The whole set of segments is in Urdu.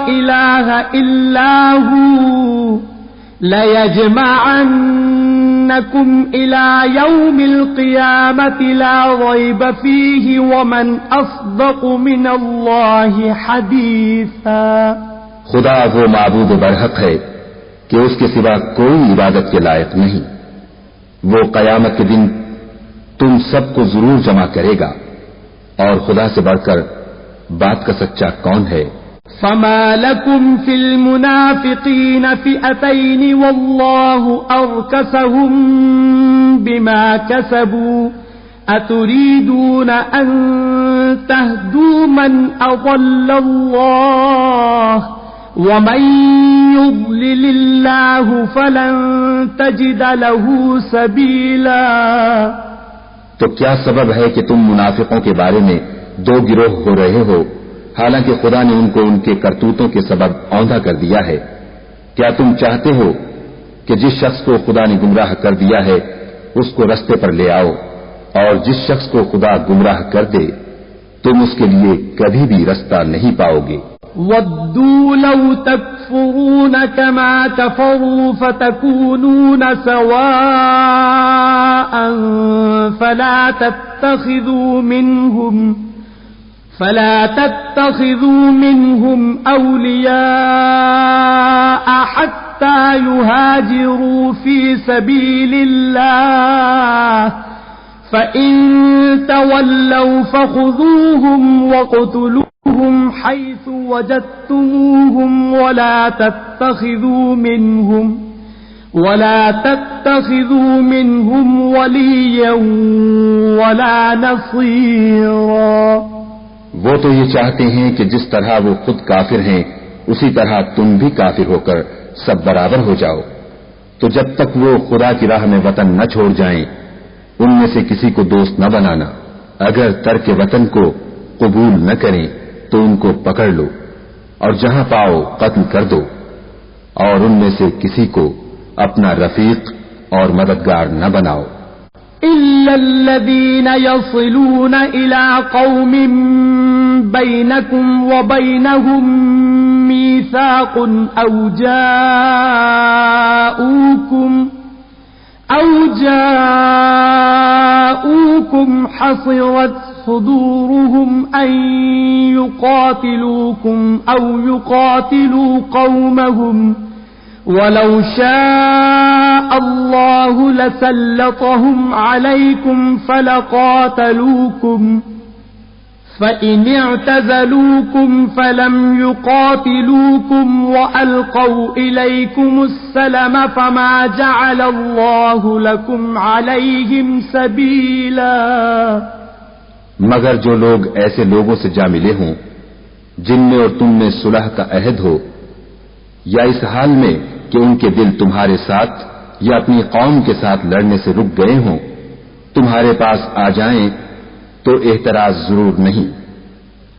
إله إلا هو ليجمعنكم إلى يوم القيامة لا ريب فيه ومن أصدق من الله حديثا. خدا وہ معبود برحق ہے کہ اس کے سوا کوئی عبادت کے لائق نہیں. وہ قیامت کے دن تم سب کو ضرور جمع کرے گا، اور خدا سے بڑھ کر بات کا سچا کون ہے؟ فما لكم في المنافقين فئتين والله أركسهم بما كسبوا أتريدون أن تهدوا من أضل الله ومن يضلل الله فلن تجد له سبيلا. تو کیا سبب ہے کہ تم منافقوں کے بارے میں دو گروہ ہو رہے ہو، حالانکہ خدا نے ان کو ان کے کرتوتوں کے سبب اوندھا کر دیا ہے؟ کیا تم چاہتے ہو کہ جس شخص کو خدا نے گمراہ کر دیا ہے اس کو رستے پر لے آؤ، اور جس شخص کو خدا گمراہ کر دے تم اس کے لیے کبھی بھی رستہ نہیں پاؤ گے. وَدُّوا لَوْ تَكْفُرُونَ كَمَا كَفَرُوا فَتَكُونُونَ سَوَاءً فَلَا تَتَّخِذُوا مِنْهُمْ أَوْلِيَاءَ حَتَّى يُهَاجِرُوا فِي سَبِيلِ اللَّهِ فَإِن تَوَلَّوْا فَخُذُوهُمْ وَاقْتُلُوهُمْ حَيْثُ وَجَدتُّمُوهُمْ وَلَا تَتَّخِذُوا مِنْهُمْ وَلِيًّا وَلَا نَصِيرًا. وہ تو یہ چاہتے ہیں کہ جس طرح وہ خود کافر ہیں اسی طرح تم بھی کافر ہو کر سب برابر ہو جاؤ. تو جب تک وہ خدا کی راہ میں وطن نہ چھوڑ جائیں ان میں سے کسی کو دوست نہ بنانا. اگر ترک وطن کو قبول نہ کریں تو ان کو پکڑ لو اور جہاں پاؤ قتل کر دو، اور ان میں سے کسی کو اپنا رفیق اور مددگار نہ بناؤ. إِلَّا الَّذِينَ يَصِلُونَ إِلَىٰ قَوْمٍ بَيْنَكُمْ وَبَيْنَهُم مِّيثَاقٌ أَوْ جَاءُوكُمْ حَصِرَتْ صُدُورُهُمْ أَن يُقَاتِلُوكُمْ أَوْ يُقَاتِلُوا قَوْمَهُمْ وَلَوْ شَاءَ اللَّهُ لَسَلَّطَهُمْ عَلَيْكُمْ فَلَقَاتَلُوكُمْ فَإِنِ اعْتَزَلُوكُمْ فَلَمْ يُقَاتِلُوكُمْ وَأَلْقَوْا إِلَيْكُمُ السَّلَمَ فَمَا جَعَلَ اللَّهُ لَكُمْ عَلَيْهِمْ سَبِيلًا. مگر جو لوگ ایسے لوگوں سے جا ملے ہوں جن میں اور تم میں صلح کا عہد ہو، یا اس حال میں کہ ان کے دل تمہارے ساتھ یا اپنی قوم کے ساتھ لڑنے سے رک گئے ہوں، تمہارے پاس آ جائیں تو اعتراض ضرور نہیں،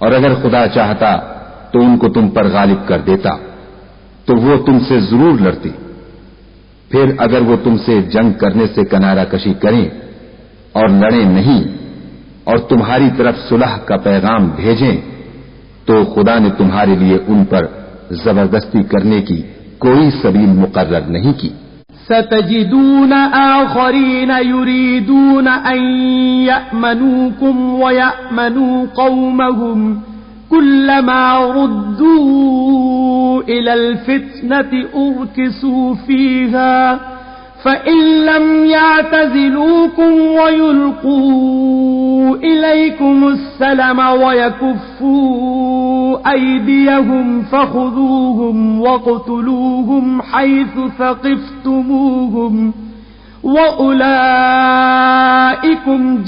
اور اگر خدا چاہتا تو ان کو تم پر غالب کر دیتا تو وہ تم سے ضرور لڑتی. پھر اگر وہ تم سے جنگ کرنے سے کنارہ کشی کریں اور لڑیں نہیں اور تمہاری طرف صلح کا پیغام بھیجیں تو خدا نے تمہارے لیے ان پر زبردستی کرنے کی کوئی سبیل مقرر نہیں کی. ستجدون آخرین یریدون ان یأمنوکم ویأمنوا قومهم كلما ردوا إلى الفتنة أركسوا فيها فإن لم يعتزلوكم ويلقوا إليكم السلم ويكفوا أيديهم فخذوهم واقتلوهم حيث ثقفتموهم وَأُولَئِكُمْ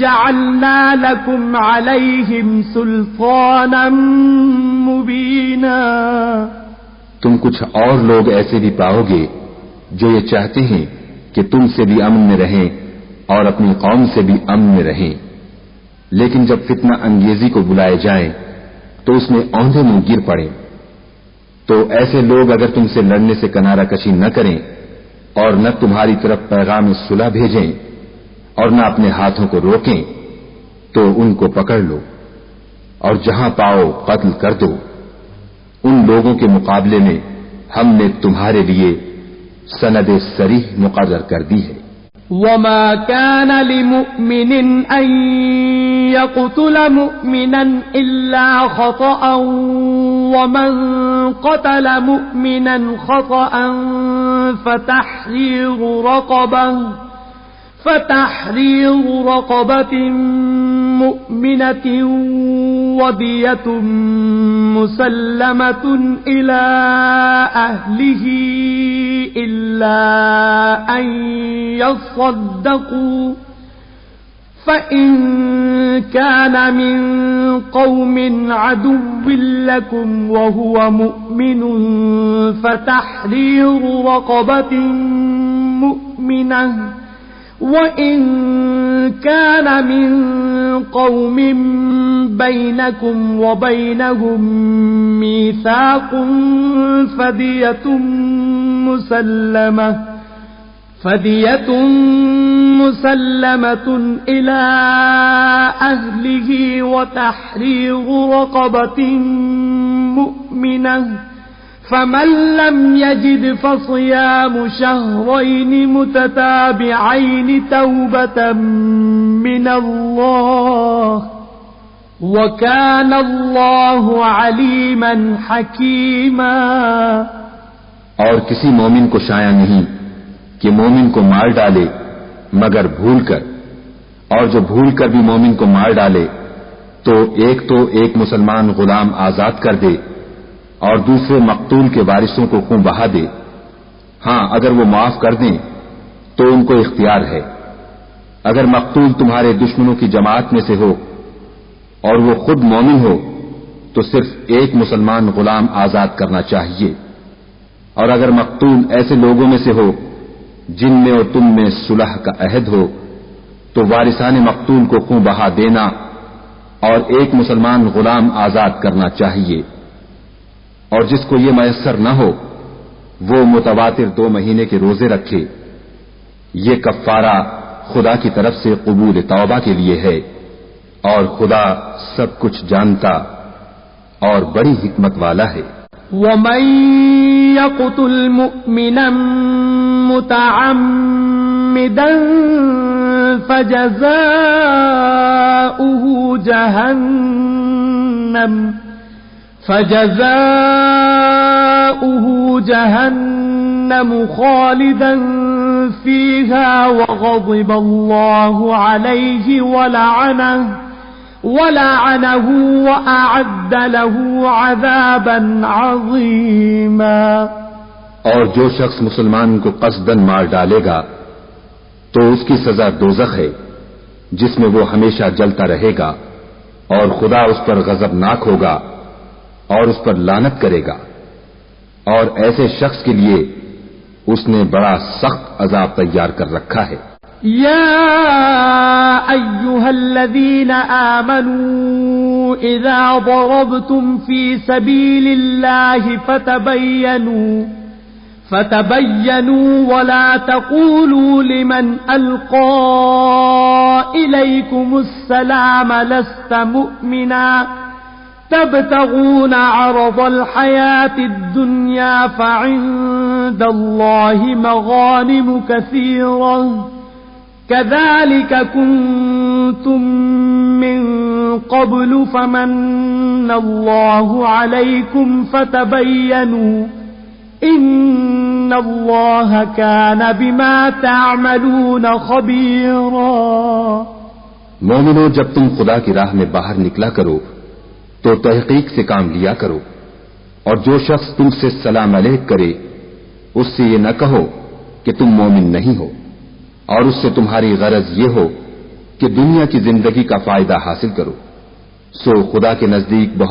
جَعَلْنَا لَكُمْ عَلَيْهِمْ سُلْطَانًا مُبِينًا. تم کچھ اور لوگ ایسے بھی پاؤ گے جو یہ چاہتے ہیں کہ تم سے بھی امن میں رہیں اور اپنی قوم سے بھی امن میں رہیں، لیکن جب فتنہ انگیزی کو بلائے جائیں تو اس میں اوندھے منہ گر پڑیں. تو ایسے لوگ اگر تم سے لڑنے سے کنارہ کشی نہ کریں اور نہ تمہاری طرف پیغام صلح بھیجیں اور نہ اپنے ہاتھوں کو روکیں تو ان کو پکڑ لو اور جہاں پاؤ قتل کر دو، ان لوگوں کے مقابلے میں ہم نے تمہارے لیے سند صریح مقرر کر دی ہے۔ وما كان لمؤمن أن يقتل مؤمنا إلا خطأ ومن قتل مؤمنا خطأ فتحرير رقبة مؤمنة ودية مسلمة إلى أهله إلا أن يصدقوا فإن كان من قوم عدو لكم وهو مؤمن فتحرير رقبة مؤمنة وإن كان من قوم بينكم وبينهم ميثاق فدية مسلمة إلى أهله وتحرير رقبة مؤمنة فمن لم يجد فصيام شهرين متتابعين توبة من الله وكان الله عليما حكيما۔ اور کسی مومن کو شایع نہیں کہ مومن کو مار ڈالے مگر بھول کر، اور جو بھول کر بھی مومن کو مار ڈالے تو ایک مسلمان غلام آزاد کر دے اور دوسرے مقتول کے وارثوں کو خون بہا دے۔ ہاں اگر وہ معاف کر دیں تو ان کو اختیار ہے۔ اگر مقتول تمہارے دشمنوں کی جماعت میں سے ہو اور وہ خود مومن ہو تو صرف ایک مسلمان غلام آزاد کرنا چاہیے، اور اگر مقتول ایسے لوگوں میں سے ہو جن میں اور تم میں صلح کا عہد ہو تو وارثان مقتول کو خون بہا دینا اور ایک مسلمان غلام آزاد کرنا چاہیے، اور جس کو یہ میسر نہ ہو وہ متواتر 2 مہینے کے روزے رکھے۔ یہ کفارہ خدا کی طرف سے قبول توبہ کے لیے ہے، اور خدا سب کچھ جانتا اور بڑی حکمت والا ہے۔ ومن يقتل مؤمنا متعمدا فجزاؤه جهنم خالدا فيها وغضب الله عليه ولعنه وأعد له عذابا عظيما۔ اور جو شخص مسلمان کو قصداً مار ڈالے گا تو اس کی سزا دوزخ ہے جس میں وہ ہمیشہ جلتا رہے گا، اور خدا اس پر غضبناک ہوگا اور اس پر لعنت کرے گا، اور ایسے شخص کے لیے اس نے بڑا سخت عذاب تیار کر رکھا ہے۔ یا ایھا الذین آمنوا اذا ضربتم فی سبیل اللہ فتبینوا ولا تقولوا لمن القى الیکم السلام لست مؤمنا تبتغون عرض الحياة الدنيا فعند الله مغانم كثيرة كذلك كنتم من قبل فمن الله عليكم فتبينوا إن الله كان بما تعملون خبيرا۔ مومنو، جب تم خدا کی راہ میں باہر نکلا کرو تو تحقیق سے کام لیا کرو، اور جو شخص تم سے سلام علیک کرے اس سے یہ نہ کہو کہ تم مومن نہیں ہو، اور اس سے تمہاری غرض یہ ہو کہ دنیا کی زندگی کا فائدہ حاصل کرو، سو خدا کے نزدیک بہت